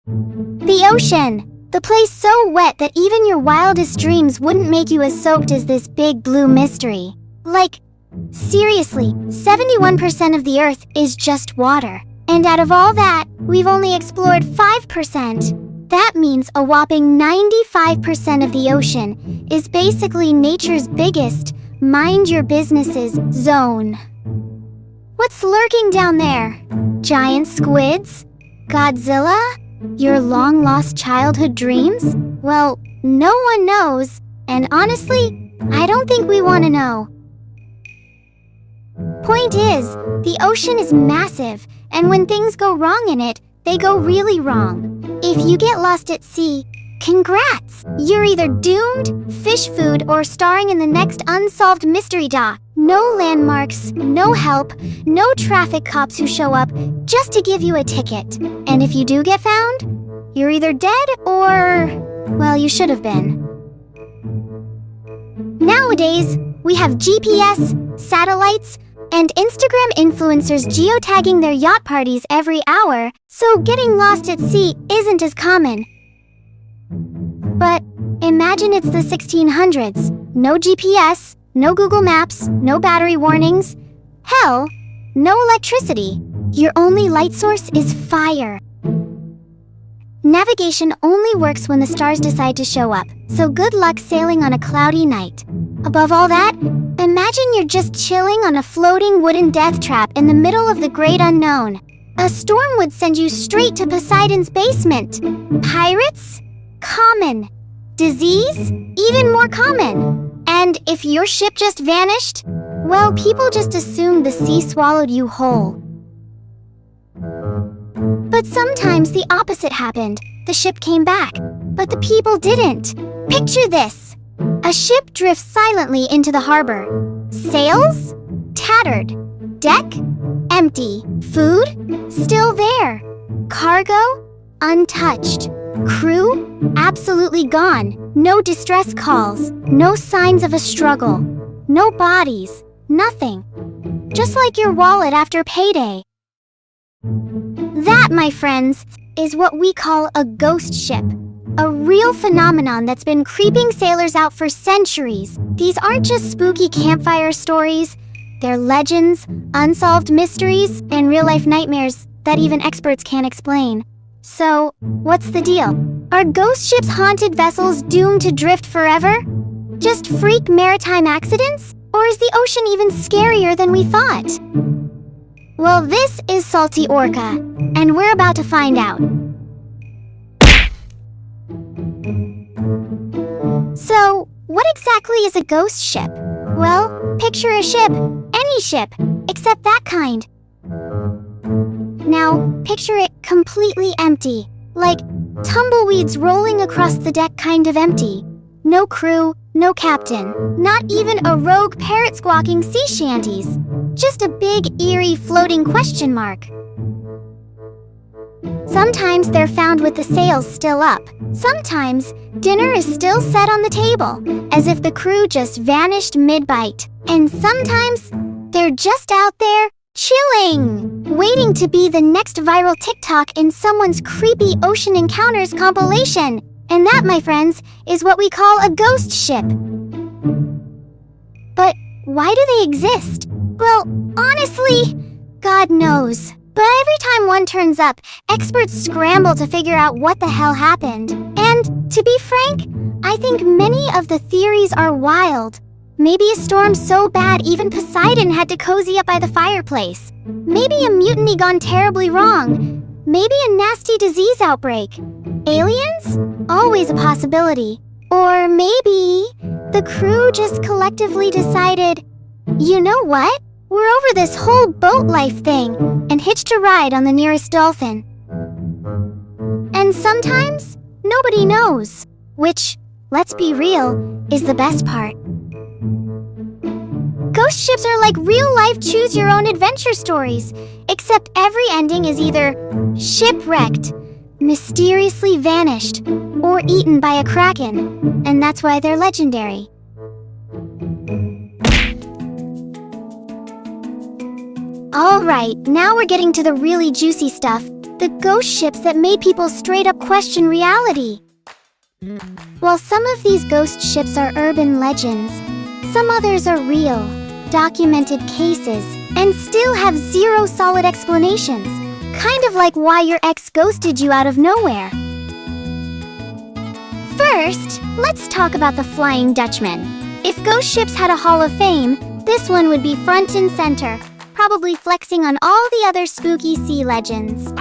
The ocean! The place so wet that even your wildest dreams wouldn't make you as soaked as this big blue mystery. Like, seriously, 71% of the Earth is just water. And out of all that, we've only explored 5%. That means a whopping 95% of the ocean is basically nature's biggest mind-your-businesses zone. What's lurking down there? Giant squids? Godzilla? Your long-lost childhood dreams? Well, no one knows, and honestly, I don't think we want to know. Point is, the ocean is massive, and when things go wrong in it, they go really wrong. If you get lost at sea, congrats! You're either doomed, fish food, or starring in the next unsolved mystery doc. No landmarks, no help, no traffic cops who show up just to give you a ticket. And if you do get found, you're either dead or, well, you should have been. Nowadays, we have GPS, satellites, and Instagram influencers geotagging their yacht parties every hour, so getting lost at sea isn't as common. But imagine it's the 1600s. No GPS, no Google Maps, no battery warnings. Hell, no electricity. Your only light source is fire. Navigation only works when the stars decide to show up, so good luck sailing on a cloudy night. Above all that, imagine you're just chilling on a floating wooden death trap in the middle of the great unknown. A storm would send you straight to Poseidon's basement. Pirates? Common. Disease? Even more common. And if your ship just vanished, well, people just assumed the sea swallowed you whole. But sometimes the opposite happened. The ship came back, but the people didn't. Picture this. A ship drifts silently into the harbor. Sails? Tattered. Deck? Empty. Food? Still there. Cargo? Untouched. Crew? Absolutely gone. No distress calls. No signs of a struggle. No bodies. Nothing. Just like your wallet after payday. That, my friends, is what we call a ghost ship. A real phenomenon that's been creeping sailors out for centuries. These aren't just spooky campfire stories. They're legends, unsolved mysteries, and real-life nightmares that even experts can't explain. So, what's the deal? Are ghost ships haunted vessels doomed to drift forever? Just freak maritime accidents? Or is the ocean even scarier than we thought? Well, this is Salty Orca, and we're about to find out. So, what exactly is a ghost ship? Well, picture a ship, any ship, except that kind. Now, picture it completely empty, like tumbleweeds rolling across the deck kind of empty. No crew, no captain, not even a rogue parrot squawking sea shanties. Just a big, eerie, floating question mark. Sometimes they're found with the sails still up. Sometimes dinner is still set on the table, as if the crew just vanished mid-bite. And sometimes they're just out there, chilling, waiting to be the next viral TikTok in someone's creepy ocean encounters compilation. And that, my friends, is what we call a ghost ship. But why do they exist? Well, honestly, God knows. But every time one turns up, experts scramble to figure out what the hell happened. And, to be frank, I think many of the theories are wild. Maybe a storm so bad even Poseidon had to cozy up by the fireplace. Maybe a mutiny gone terribly wrong. Maybe a nasty disease outbreak. Aliens? Always a possibility. Or maybe the crew just collectively decided, you know what? We're over this whole boat life thing and hitched a ride on the nearest dolphin. And sometimes, nobody knows. Which, let's be real, is the best part. Ghost ships are like real-life choose-your-own-adventure stories, except every ending is either shipwrecked, mysteriously vanished, or eaten by a kraken, and that's why they're legendary. Alright, now we're getting to the really juicy stuff. the ghost ships that made people straight up question reality. While some of these ghost ships are urban legends, some others are real, documented cases, and still have zero solid explanations. Kind of like why your ex ghosted you out of nowhere. First, let's talk about the Flying Dutchman. If ghost ships had a Hall of Fame, this one would be front and center, probably flexing on all the other spooky sea legends.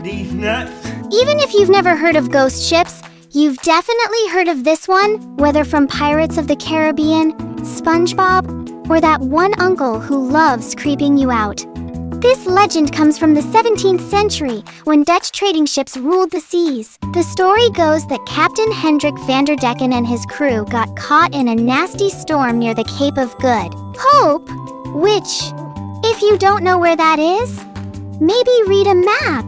These nuts. Even if you've never heard of ghost ships, you've definitely heard of this one, whether from Pirates of the Caribbean, SpongeBob, or that one uncle who loves creeping you out. This legend comes from the 17th century, when Dutch trading ships ruled the seas. The story goes that Captain Hendrik van der Decken and his crew got caught in a nasty storm near the Cape of Good Hope, which, if you don't know where that is, maybe read a map.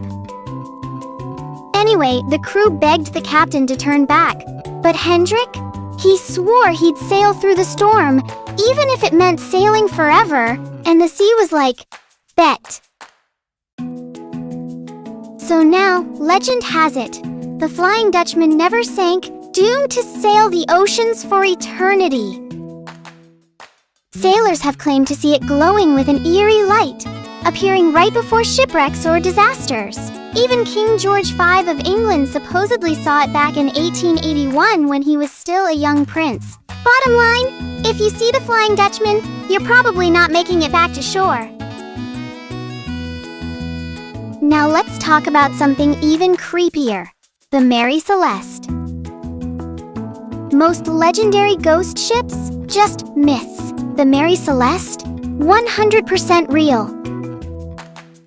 Anyway, the crew begged the captain to turn back, but Hendrik, he swore he'd sail through the storm, even if it meant sailing forever, and the sea was like, bet. So now, legend has it, the Flying Dutchman never sank, doomed to sail the oceans for eternity. Sailors have claimed to see it glowing with an eerie light, appearing right before shipwrecks or disasters. Even King George V of England supposedly saw it back in 1881 when he was still a young prince. Bottom line, if you see the Flying Dutchman, you're probably not making it back to shore. Now let's talk about something even creepier, the Mary Celeste. Most legendary ghost ships? Just myths. The Mary Celeste? 100% real.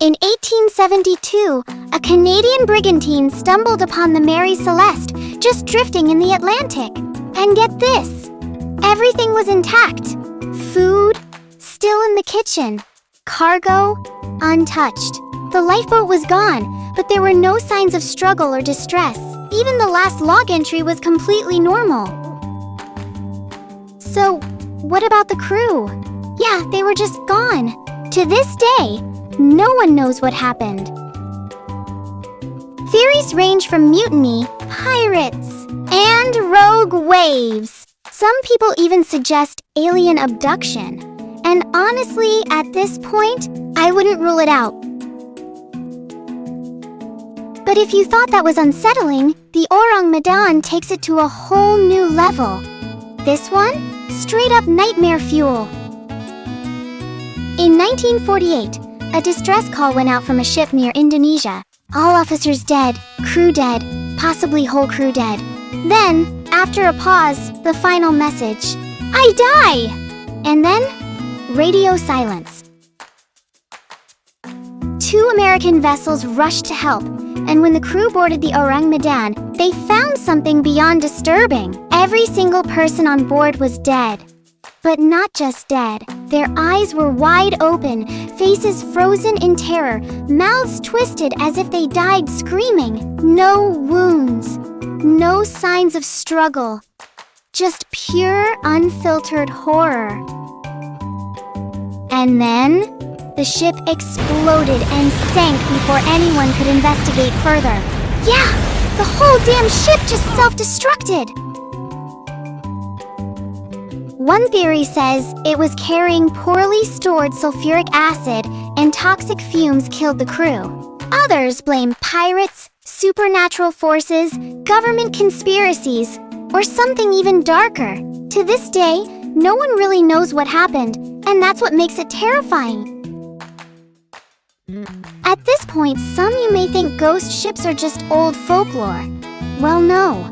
In 1872, a Canadian brigantine stumbled upon the Mary Celeste, just drifting in the Atlantic. And get this, everything was intact. Food, still in the kitchen. Cargo, untouched. The lifeboat was gone, but there were no signs of struggle or distress. Even the last log entry was completely normal. So, what about the crew? Yeah, they were just gone. To this day, no one knows what happened. Theories range from mutiny, pirates, and rogue waves. Some people even suggest alien abduction. And honestly, at this point, I wouldn't rule it out. But if you thought that was unsettling, the Ourang Medan takes it to a whole new level. This one? Straight up nightmare fuel. In 1948, a distress call went out from a ship near Indonesia. All officers dead, crew dead, possibly whole crew dead. Then, after a pause, the final message, "I die!" And then, radio silence. 2 American vessels rushed to help, and when the crew boarded the Ourang Medan, they found something beyond disturbing. Every single person on board was dead. But not just dead. Their eyes were wide open, faces frozen in terror, mouths twisted as if they died screaming. No wounds, no signs of struggle. Just pure, unfiltered horror. And then, the ship exploded and sank before anyone could investigate further. Yeah, the whole damn ship just self-destructed. One theory says it was carrying poorly stored sulfuric acid and toxic fumes killed the crew. Others blame pirates, supernatural forces, government conspiracies, or something even darker. To this day, no one really knows what happened, and that's what makes it terrifying. At this point, some you may think ghost ships are just old folklore. Well, no.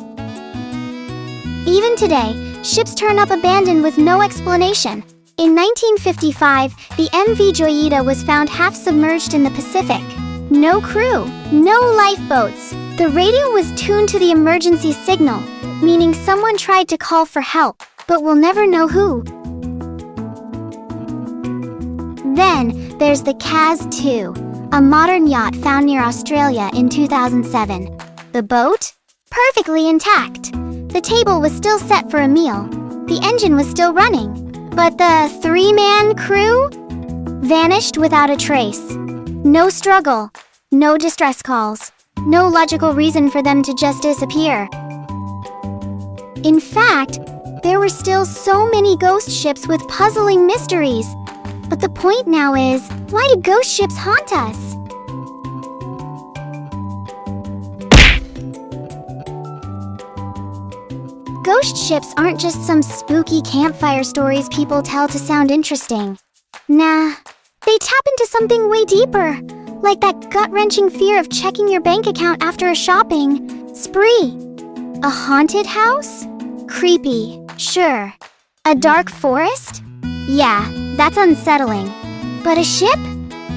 Even today, ships turn up abandoned with no explanation. In 1955, the MV Joyita was found half submerged in the Pacific. No crew, no lifeboats. The radio was tuned to the emergency signal, meaning someone tried to call for help, but we'll never know who. Then, there's the Kaz 2, a modern yacht found near Australia in 2007. The boat? Perfectly intact. The table was still set for a meal. The engine was still running. But the 3-man crew? vanished without a trace. No struggle, no distress calls, no logical reason for them to just disappear. In fact, there were still so many ghost ships with puzzling mysteries. But the point now is, why do ghost ships haunt us? Ghost ships aren't just some spooky campfire stories people tell to sound interesting. Nah, they tap into something way deeper, like that gut-wrenching fear of checking your bank account after a shopping spree. A haunted house? Creepy, sure. A dark forest? Yeah, that's unsettling. But a ship?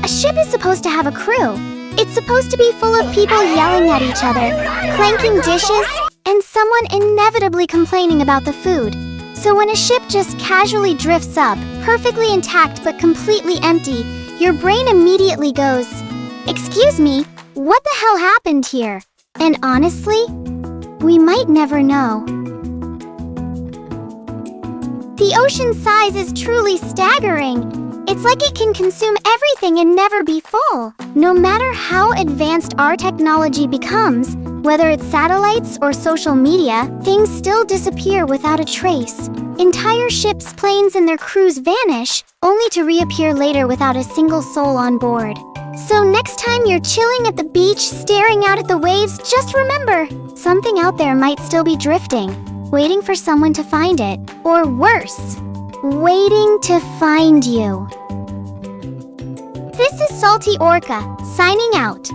A ship is supposed to have a crew. It's supposed to be full of people yelling at each other, clanking dishes, and someone inevitably complaining about the food. So when a ship just casually drifts up, perfectly intact but completely empty, your brain immediately goes, "Excuse me, what the hell happened here?" And honestly, we might never know. The ocean's size is truly staggering. It's like it can consume everything and never be full. No matter how advanced our technology becomes, whether it's satellites or social media, things still disappear without a trace. Entire ships, planes, and their crews vanish, only to reappear later without a single soul on board. So next time you're chilling at the beach, staring out at the waves, just remember, something out there might still be drifting, waiting for someone to find it. Or worse, waiting to find you. This is Salty Orca, signing out.